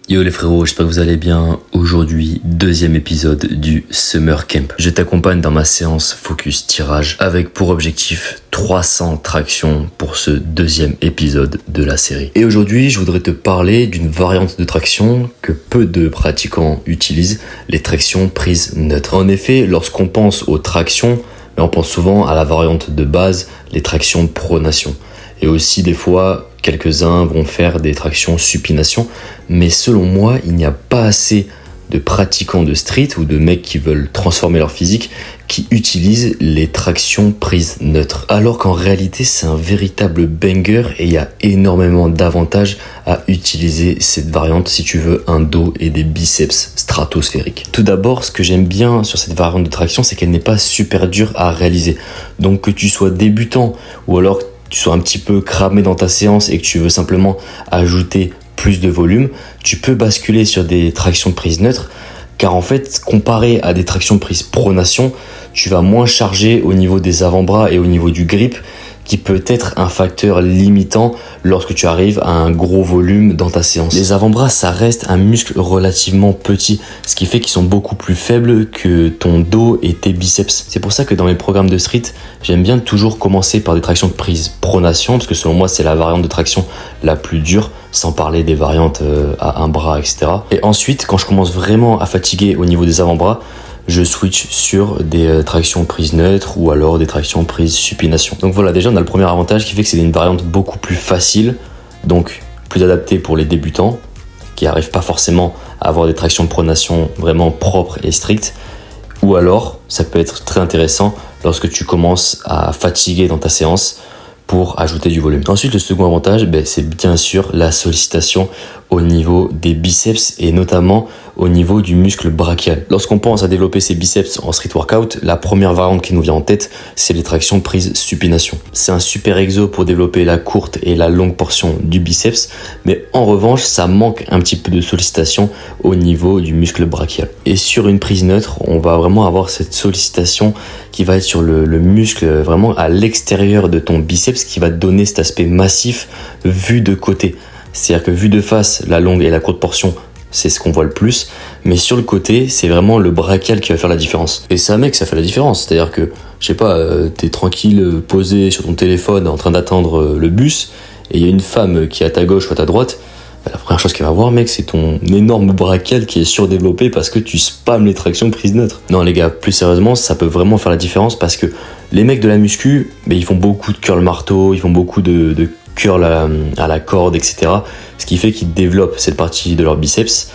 Yo les frérots, j'espère que vous allez bien. Aujourd'hui, deuxième épisode du Summer Camp. Je t'accompagne dans ma séance focus tirage avec pour objectif 300 tractions pour ce deuxième épisode de la série. Et aujourd'hui, je voudrais te parler d'une variante de traction que peu de pratiquants utilisent, les tractions prises neutres. En effet, lorsqu'on pense aux tractions, on pense souvent à la variante de base, les tractions pronation. Et aussi des fois, quelques-uns vont faire des tractions supination, mais selon moi, il n'y a pas assez de pratiquants de street ou de mecs qui veulent transformer leur physique qui utilisent les tractions prises neutres. Alors qu'en réalité, c'est un véritable banger et il y a énormément d'avantages à utiliser cette variante si tu veux un dos et des biceps stratosphériques. Tout d'abord, ce que j'aime bien sur cette variante de traction, c'est qu'elle n'est pas super dure à réaliser. Donc que tu sois débutant ou alors tu sois un petit peu cramé dans ta séance et que tu veux simplement ajouter plus de volume, tu peux basculer sur des tractions de prise neutre, car en fait, comparé à des tractions de prise pronation, tu vas moins charger au niveau des avant-bras et au niveau du grip, qui peut être un facteur limitant lorsque tu arrives à un gros volume dans ta séance. Les avant-bras, ça reste un muscle relativement petit, ce qui fait qu'ils sont beaucoup plus faibles que ton dos et tes biceps. C'est pour ça que dans mes programmes de street, j'aime bien toujours commencer par des tractions de prise pronation, parce que selon moi, c'est la variante de traction la plus dure, sans parler des variantes à un bras, etc. Et ensuite, quand je commence vraiment à fatiguer au niveau des avant-bras, je switch sur des tractions prises neutres ou alors des tractions prises supination. Donc voilà, déjà on a le premier avantage qui fait que c'est une variante beaucoup plus facile, donc plus adaptée pour les débutants qui n'arrivent pas forcément à avoir des tractions de pronation vraiment propres et strictes. Ou alors, ça peut être très intéressant lorsque tu commences à fatiguer dans ta séance pour ajouter du volume. Ensuite, le second avantage, c'est bien sûr la sollicitation au niveau des biceps et notamment au niveau du muscle brachial. Lorsqu'on pense à développer ses biceps en street workout, la première variante qui nous vient en tête, c'est les tractions prises supination. C'est un super exo pour développer la courte et la longue portion du biceps, mais en revanche, ça manque un petit peu de sollicitation au niveau du muscle brachial. Et sur une prise neutre, on va vraiment avoir cette sollicitation qui va être sur le muscle vraiment à l'extérieur de ton biceps, qui va te donner cet aspect massif vu de côté. C'est-à-dire que vu de face, la longue et la courte portion, c'est ce qu'on voit le plus, mais sur le côté, c'est vraiment le brachial qui va faire la différence. Et ça, mec, ça fait la différence. C'est-à-dire que, je sais pas, t'es tranquille, posé sur ton téléphone, en train d'attendre le bus, et il y a une femme qui est à ta gauche ou à ta droite, la première chose qu'elle va voir, mec, c'est ton énorme brachial qui est surdéveloppé parce que tu spammes les tractions prises neutres. Non, les gars, plus sérieusement, ça peut vraiment faire la différence parce que les mecs de la muscu, ils font beaucoup de curl marteau, ils font beaucoup de curl à la corde, etc. Ce qui fait qu'ils développent cette partie de leur biceps.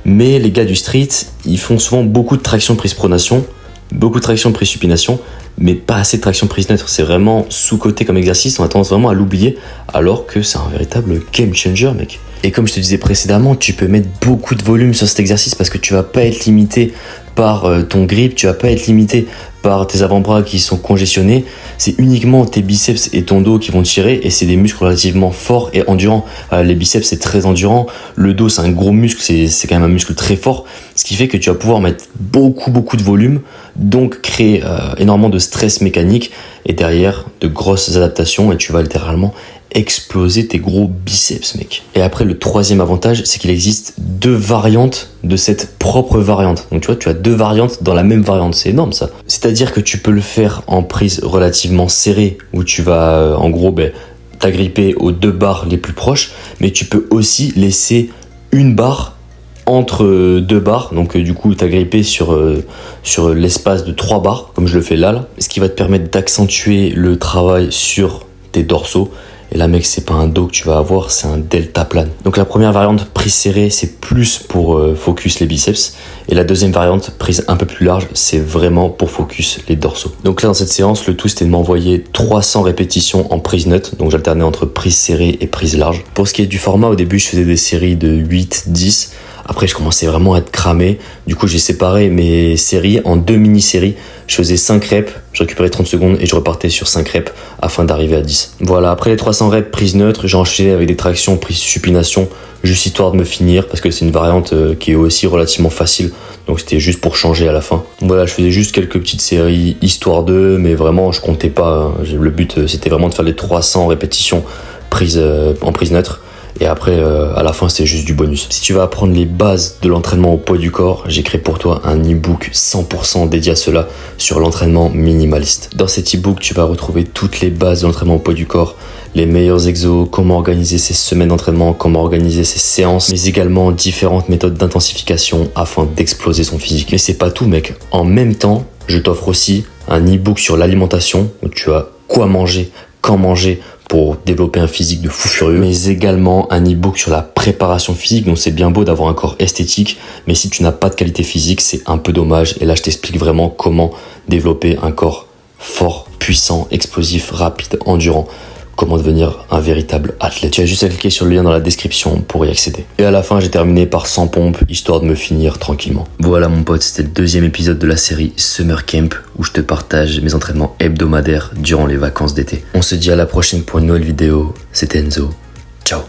Mais les gars du street, ils font souvent beaucoup de traction prise pronation, beaucoup de traction prise supination, mais pas assez de traction prise neutre. C'est vraiment sous-coté comme exercice, on a tendance vraiment à l'oublier, alors que c'est un véritable game changer, mec. Et comme je te disais précédemment, tu peux mettre beaucoup de volume sur cet exercice parce que tu vas pas être limité par ton grip, tu vas pas être limité par tes avant-bras qui sont congestionnés. C'est uniquement tes biceps et ton dos qui vont tirer et c'est des muscles relativement forts et endurants. Les biceps, c'est très endurant. Le dos, c'est un gros muscle, c'est quand même un muscle très fort. Ce qui fait que tu vas pouvoir mettre beaucoup de volume, donc créer énormément de stress mécanique et derrière de grosses adaptations et tu vas littéralement exploser tes gros biceps, mec. Et après, le troisième avantage, c'est qu'il existe deux variantes de cette propre variante. Donc tu vois, tu as deux variantes dans la même variante. C'est énorme, ça. C'est-à-dire que tu peux le faire en prise relativement serrée, où tu vas, en gros, t'agripper aux deux barres les plus proches, mais tu peux aussi laisser une barre entre deux barres, donc du coup t'agripper sur l'espace de 3 barres, comme je le fais là, ce qui va te permettre d'accentuer le travail sur tes dorsaux. Et là, mec, c'est pas un dos que tu vas avoir, c'est un delta plane. Donc la première variante, prise serrée, c'est plus pour focus les biceps. Et la deuxième variante, prise un peu plus large, c'est vraiment pour focus les dorsaux. Donc là, dans cette séance, le tout, c'était de m'envoyer 300 répétitions en prise neutre. Donc j'alternais entre prise serrée et prise large. Pour ce qui est du format, au début, je faisais des séries de 8, 10. Après, je commençais vraiment à être cramé. Du coup, j'ai séparé mes séries en 2 mini-séries. Je faisais 5 reps, je récupérais 30 secondes et je repartais sur 5 reps afin d'arriver à 10. Voilà, après les 300 reps prise neutre, j'ai enchaîné avec des tractions prise supination, juste histoire de me finir, parce que c'est une variante qui est aussi relativement facile. Donc c'était juste pour changer à la fin. Voilà, je faisais juste quelques petites séries, histoire de, mais vraiment, je comptais pas. Le but, c'était vraiment de faire les 300 répétitions en prise neutre. Et après, à la fin, c'est juste du bonus. Si tu veux apprendre les bases de l'entraînement au poids du corps, j'ai créé pour toi un e-book 100% dédié à cela sur l'entraînement minimaliste. Dans cet e-book, tu vas retrouver toutes les bases de l'entraînement au poids du corps, les meilleurs exos, comment organiser ses semaines d'entraînement, comment organiser ses séances, mais également différentes méthodes d'intensification afin d'exploser son physique. Mais c'est pas tout, mec. En même temps, je t'offre aussi un e-book sur l'alimentation où tu as quoi manger, quand manger pour développer un physique de fou furieux, mais également un e-book sur la préparation physique. Donc c'est bien beau d'avoir un corps esthétique, mais si tu n'as pas de qualité physique, c'est un peu dommage. Et là, je t'explique vraiment comment développer un corps fort, puissant, explosif, rapide, endurant. Comment devenir un véritable athlète. Tu as juste à cliquer sur le lien dans la description pour y accéder. Et à la fin, j'ai terminé par 100 pompes, histoire de me finir tranquillement. Voilà mon pote, c'était le deuxième épisode de la série Summer Camp, où je te partage mes entraînements hebdomadaires durant les vacances d'été. On se dit à la prochaine pour une nouvelle vidéo. C'était Enzo. Ciao.